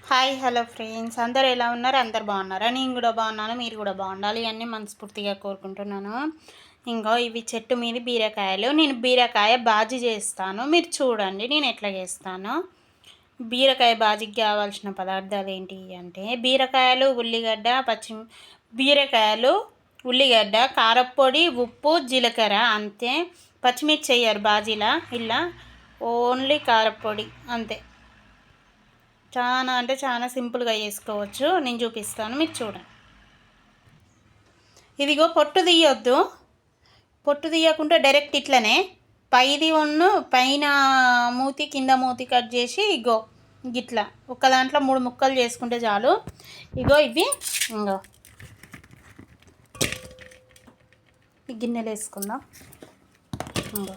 Hi hello friends, అందరు ఎలా ఉన్నారు? అందరు బాగున్నారా? నేను కూడా బాగున్నాను, మీరు కూడా బాగుండాలి అన్నీ మనస్ఫూర్తిగా కోరుకుంటున్నాను. ఇంకో ఇవి చెట్టు మీద బీరకాయలు. నేను బీరకాయ బాజీ చేస్తాను, మీరు చూడండి నేను ఎట్లా చేస్తాను. బీరకాయ బాజీకి కావాల్సిన పదార్థాలు ఏంటి అంటే బీరకాయలు, ఉల్లిగడ్డ, బీరకాయలు, ఉల్లిగడ్డ, కారపొడి, ఉప్పు, జీలకర్ర అంతే. పచ్చిమిర్చి వేయరు బాజీలా, ఇలా ఓన్లీ కారపొడి అంతే. చాలా అంటే చాలా సింపుల్గా చేసుకోవచ్చు. నేను చూపిస్తాను, మీరు చూడండి. ఇదిగో పొట్టు తీయొద్దు, పొట్టు తీయకుండా డైరెక్ట్ ఇట్లనే పైన మూతి కింద మూతి కట్ చేసి ఇగో గిట్లా ఒక దాంట్లో 3 ముక్కలు చేసుకుంటే చాలు. ఇగో ఇవి ఇంగో ఈ గిన్నెలు వేసుకుందాం. ఇంగో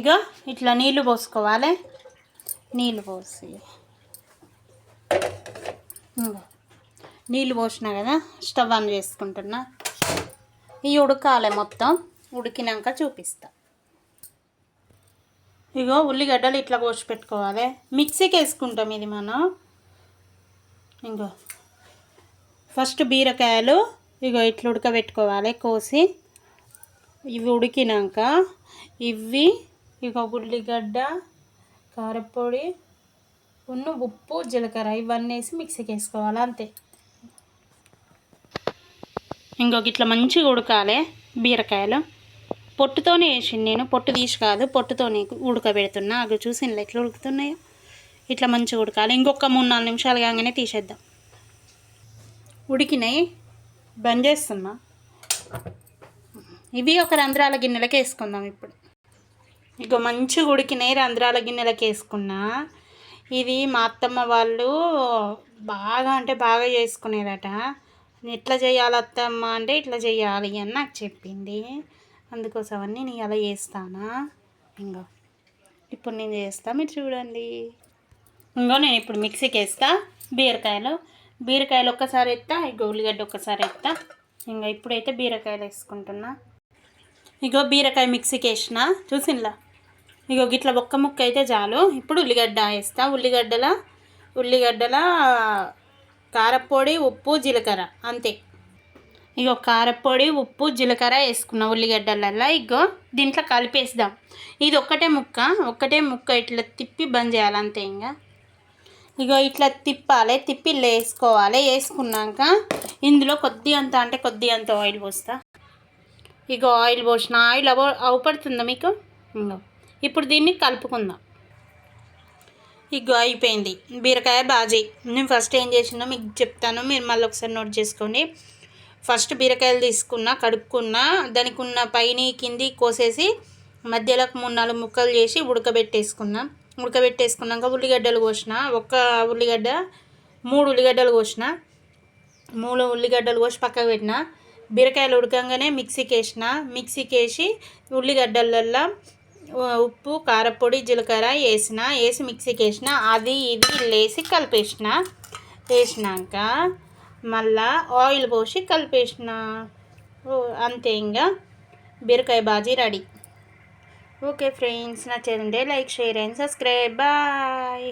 ఇక ఇట్లా నీళ్ళు పోసుకోవాలి. నీళ్ళు పోసి నీళ్ళు పోసినా కదా, స్టవ్ ఆన్ చేసుకుంటున్నా. ఇవి ఉడకాలి, మొత్తం ఉడికినాక చూపిస్తా. ఇగో ఉల్లిగడ్డలు ఇట్లా కోసి పెట్టుకోవాలి. మిక్సీకి వేసుకుంటాం ఇది మనం. ఇంకో ఫస్ట్ బీరకాయలు ఇగో ఇట్లా ఉడకబెట్టుకోవాలి కోసి. ఇవి ఉడికినాక ఇవి ఇక ఉల్లిగడ్డ, కారపొడి, ఉప్పు, జీలకర్ర ఇవన్నీ వేసి మిక్సీకి వేసుకోవాలి అంతే. ఇంకొక ఇట్లా మంచిగా ఉడకాలి బీరకాయలు. పొట్టుతోనే వేసింది నేను, పొట్టు తీసి కాదు, పొట్టుతోనే ఉడకబెడుతున్నా. అవి చూసి ఎట్లా ఉడుకుతున్నాయో ఇట్లా మంచిగా ఉడకాలి. ఇంకొక 3-4 నిమిషాలు కాగానే తీసేద్దాం. ఉడికినాయి, బంద్ చేస్తున్నా. ఇవి ఒక రంధ్రాల గిన్నెలకి వేసుకుందాం ఇప్పుడు. ఇక మంచిగా ఉడికినాయి, రంధ్రాల గిన్నెలకి వేసుకున్నా. ఇది మా అత్తమ్మ వాళ్ళు బాగా అంటే బాగా చేసుకునేదట. ఎట్లా చేయాలి అత్తమ్మ అంటే ఇట్లా చేయాలి అని నాకు చెప్పింది. అందుకోసమని నేను అలా చేస్తానా. ఇంకో ఇప్పుడు నేను చేస్తా, మీరు చూడండి. నేను ఇప్పుడు మిక్సీకి వేస్తా. బీరకాయలు ఒక్కసారి ఎత్తా, ఇగో ఉల్లిగడ్డ ఒక్కసారి ఎత్తా. ఇంకా ఇప్పుడైతే బీరకాయలు వేసుకుంటున్నా. ఇగో బీరకాయ మిక్సీకి వేసిన, చూసినలా. ఇగో గిట్లా ఒక్క ముక్క అయితే చాలు. ఇప్పుడు ఉల్లిగడ్డ వేస్తా. ఉల్లిగడ్డల కారపొడి, ఉప్పు, జీలకర్ర అంతే. ఇగో కారపొడి, ఉప్పు, జీలకర్ర వేసుకున్నా ఉల్లిగడ్డలల్లో. ఇగో దీంట్లో కలిపేద్దాం. ఇది ఒక్కటే ముక్క ఇట్లా తిప్పి బంద్ చేయాలి అంతే. ఇగో ఇట్లా తిప్పి వేసుకోవాలి. వేసుకున్నాక ఇందులో కొద్దిగంత ఆయిల్ పోస్తా. ఇగో ఆయిల్ పోసిన, ఆయిల్ అవపడుతుందా మీకు? ఇంకో ఇప్పుడు దీన్ని కలుపుకుందాం. ఇగో అయిపోయింది బీరకాయ బాజీ. నేను ఫస్ట్ ఏం చేసినా మీకు చెప్తాను, మీరు మళ్ళీ ఒకసారి నోట్ చేసుకోండి. ఫస్ట్ బీరకాయలు తీసుకున్నా, కడుక్కున్నా, దానికి ఉన్న పైన కింది కోసేసి మధ్యలో 3-4 ముక్కలు చేసి ఉడకబెట్టేసుకున్నాక ఉల్లిగడ్డలు కోసిన. 3 ఉల్లిగడ్డలు కోసిన. 3 ఉల్లిగడ్డలు కోసి పక్కకు పెట్టిన. బీరకాయలు ఉడకంగానే మిక్సీకి వేసి ఉల్లిగడ్డలల్లో ఉప్పు, కారపొడి, జీలకర్ర వేసి మిక్సీకి వేసిన. అది ఇది వేసి వేసినాక మళ్ళా ఆయిల్ పోసి కలిపేసిన. అంతే. ఇంకా బీరకాయ బాజీ రెడీ. ఓకే ఫ్రెండ్స్, నచ్చేదంటే like, share and subscribe. Bye.